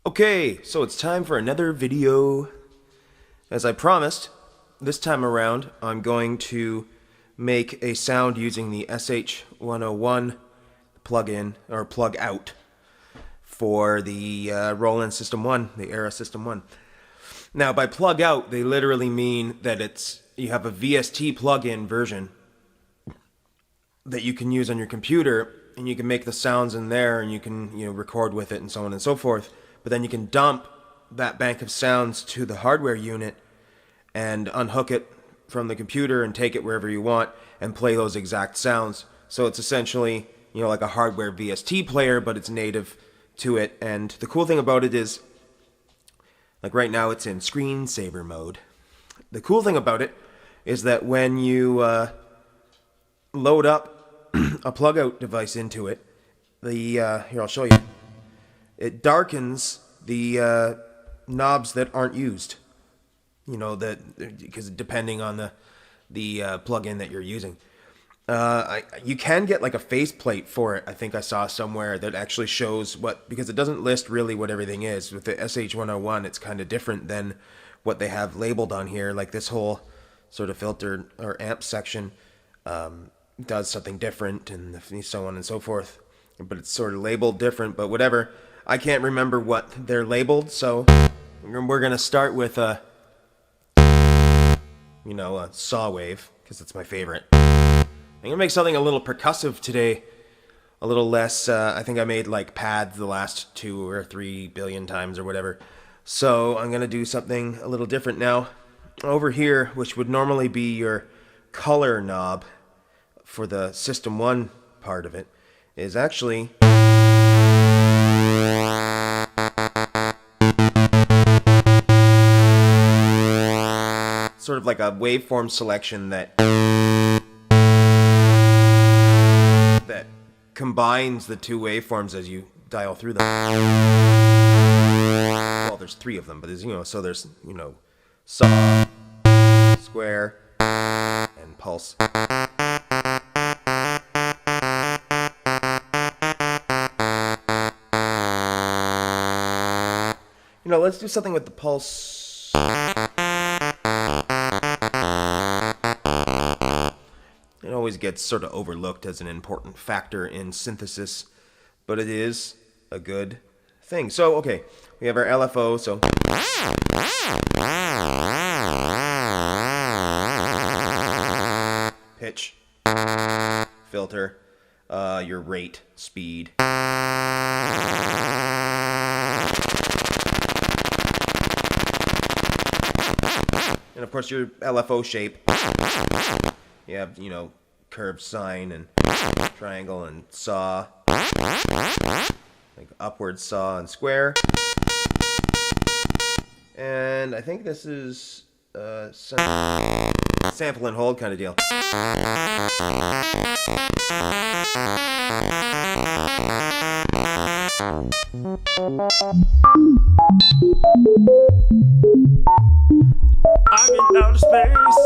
Okay, so it's time for another video. As I promised, this time around I'm going to make a sound using the SH101 plug-in or plug-out for the Roland System 1, the Aira System 1. Now, by plug-out, they literally mean that you have a VST plug-in version that you can use on your computer, and you can make the sounds in there, and you can record with it, and so on and so forth. But then you can dump that bank of sounds to the hardware unit and unhook it from the computer and take it wherever you want and play those exact sounds. So it's essentially, like a hardware VST player, but it's native to it. And the cool thing about it is, like right now it's in screensaver mode. The cool thing about it is that when you load up a plug-out device into it, here I'll show you. It darkens the knobs that aren't used. Because depending on the plug-in that you're using. You can get like a faceplate for it. I think I saw somewhere that actually shows because it doesn't list really what everything is. With the SH101, it's kind of different than what they have labeled on here. Like this whole sort of filter or amp section does something different, and so on and so forth. But it's sort of labeled different, but whatever. I can't remember what they're labeled, so we're going to start with a saw wave, because it's my favorite. I'm going to make something a little percussive today, a little less, I think I made like pads the last 2 or 3 billion times or whatever. So I'm going to do something a little different now. Over here, which would normally be your color knob for the System 1 part of it, is actually sort of like a waveform selection that combines the two waveforms as you dial through them. Well, there's 3 of them, but there's so there's saw, square, and pulse. Let's do something with the pulse. It always gets sort of overlooked as an important factor in synthesis, but it is a good thing. So, okay, we have our LFO, so pitch, filter, your rate, speed. And of course your LFO shape. You have, curved sine and triangle and saw. Like upward saw and square. And I think this is sample and hold kind of deal. I'm in outer space.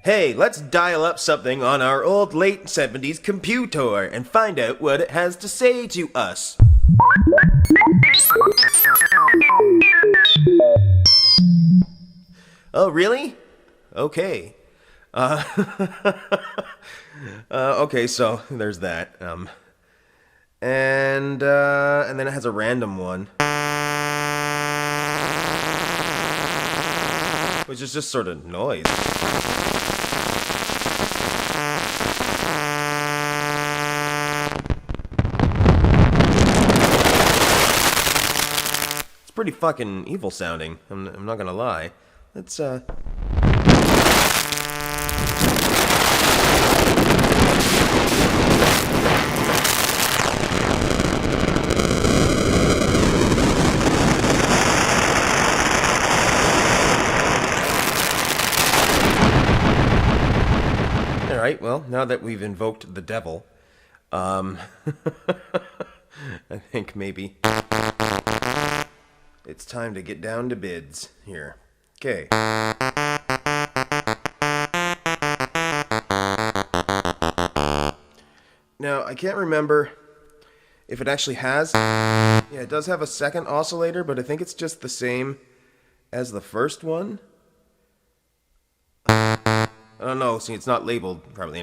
Hey, let's dial up something on our old late 70s computer and find out what it has to say to us. Oh, really? Okay. Okay, so there's that. And then it has a random one, which is just sort of noise. It's pretty fucking evil sounding, I'm not gonna lie. Let's Alright, well, now that we've invoked the devil, I think maybe it's time to get down to bids here. Okay. Now, I can't remember if it actually has. Yeah, it does have a second oscillator, but I think it's just the same as the first one. I don't know. See, it's not labeled probably.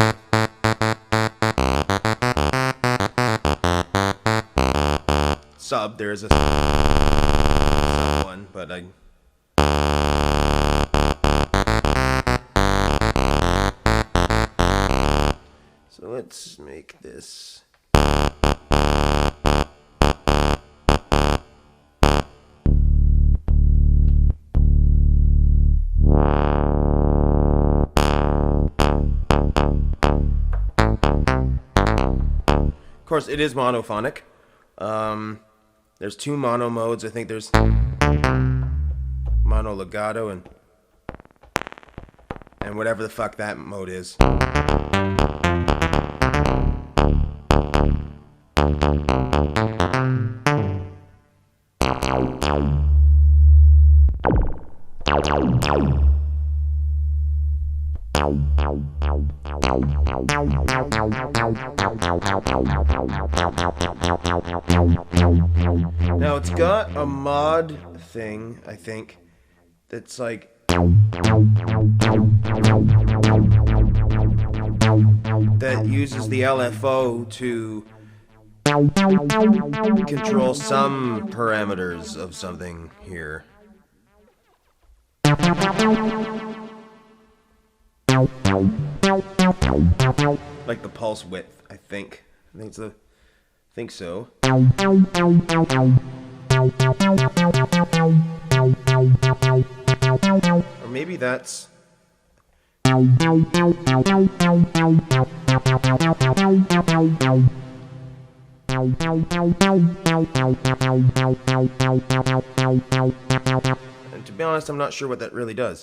Sub, there is a sub one, but I. So let's make this. Of course, it is monophonic. There's two mono modes. I think there's mono legato and whatever the fuck that mode is. Now it's got a mod thing, I think, that's like that uses the LFO to control some parameters of something here. Like the pulse width, I think. I think so. Or maybe that's. And to be honest, I'm not sure what that really does.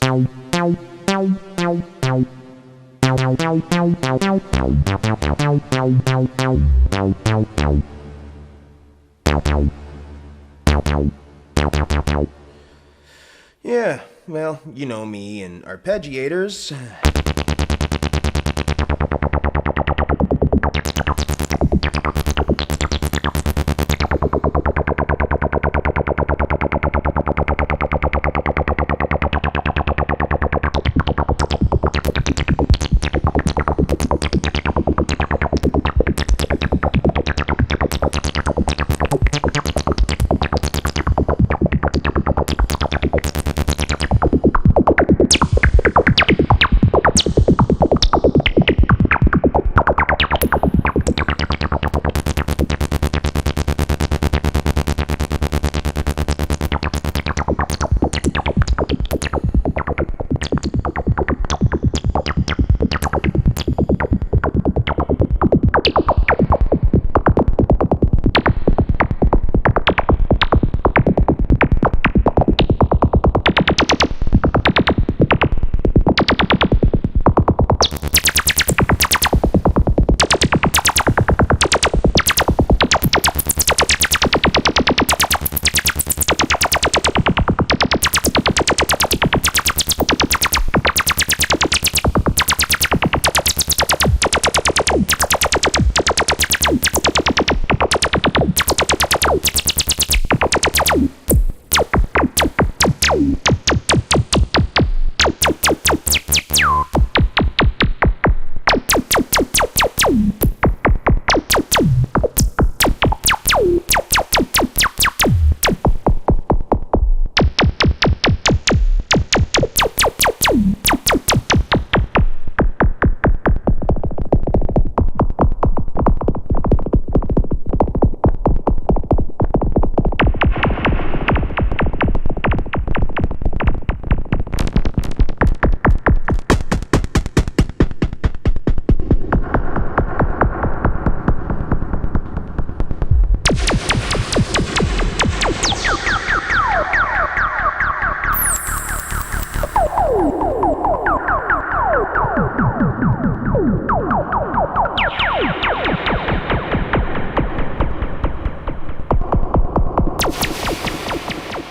Yeah, well, you know me and arpeggiators.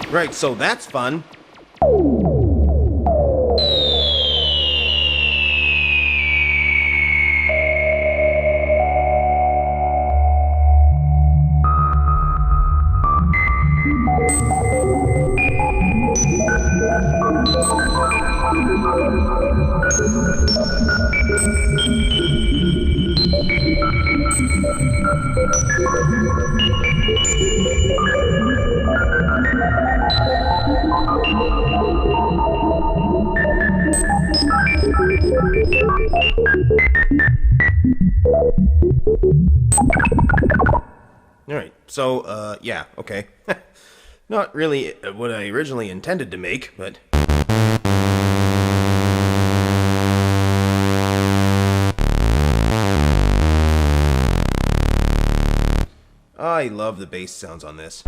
Right, so that's fun. So, yeah, okay. Not really what I originally intended to make, but... I love the bass sounds on this.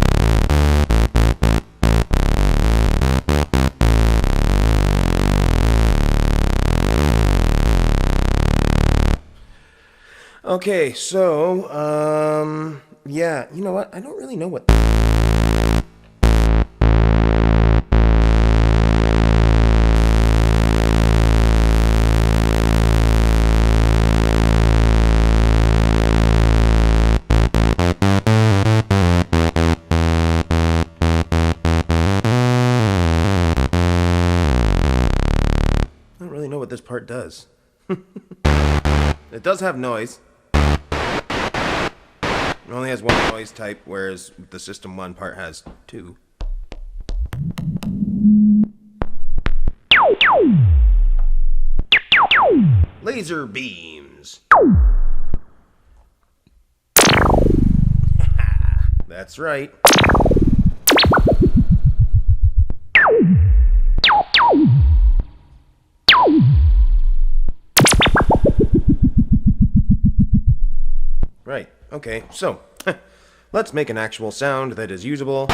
Okay, so, yeah, you know what? I don't really know what... I don't really know what this part does. It does have noise. It only has one noise type, whereas the System 1 part has two. Laser beams. That's right. Right, okay, so let's make an actual sound that is usable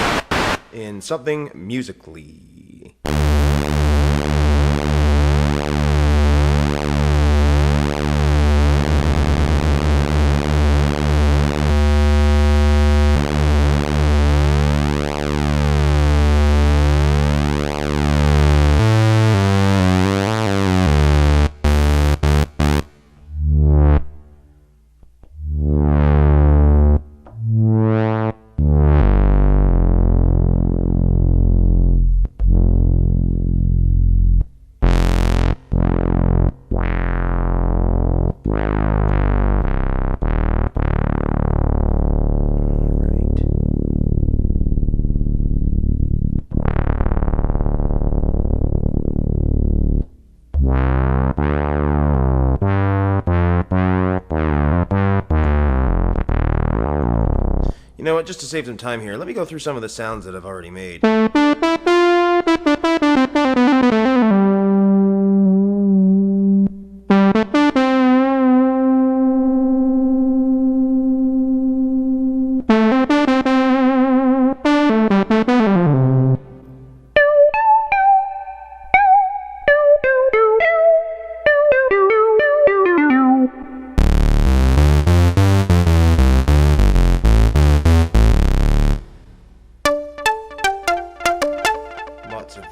in something musically. You know what, just to save some time here, let me go through some of the sounds that I've already made. Lots of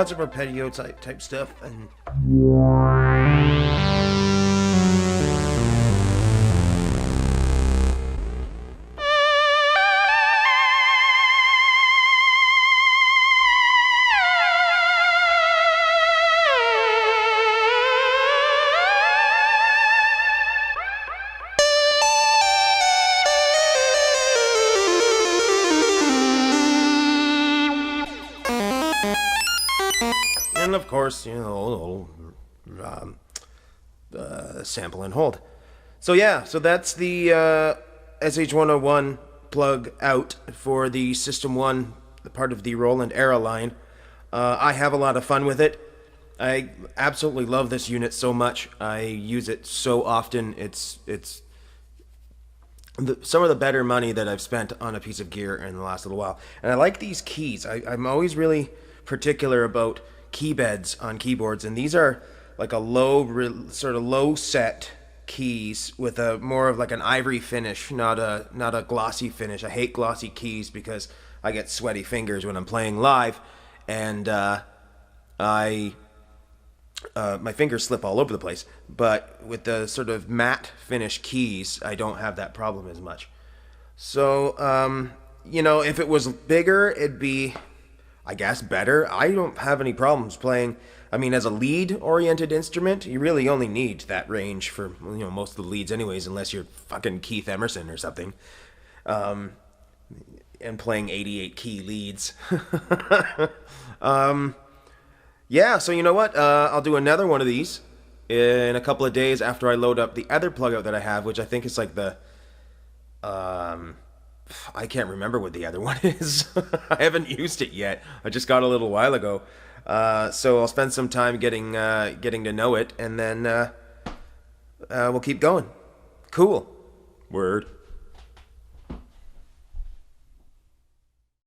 lots of arpeggio type stuff, and of course, you know, sample and hold. So yeah, so that's the SH101 plug out for the System 1, the part of the Roland Aira line. I have a lot of fun with it. I absolutely love this unit so much. I use it so often. It's some of the better money that I've spent on a piece of gear in the last little while. And I like these keys. I'm always really particular about key beds on keyboards, and these are like a sort of low set keys with a more of like an ivory finish, not a glossy finish. I hate glossy keys because I get sweaty fingers when I'm playing live, and my fingers slip all over the place. But with the sort of matte finish keys, I don't have that problem as much. So you know, if it was bigger, it'd be, I guess, better. I don't have any problems playing. I mean, as a lead-oriented instrument, you really only need that range for, you know, most of the leads anyways, unless you're fucking Keith Emerson or something. and playing 88 key leads. Yeah, so you know what? I'll do another one of these in a couple of days after I load up the other Plugout that I have, which I think is like the... I can't remember what the other one is. I haven't used it yet. I just got it a little while ago. So I'll spend some time getting to know it, and then we'll keep going. Cool. Word.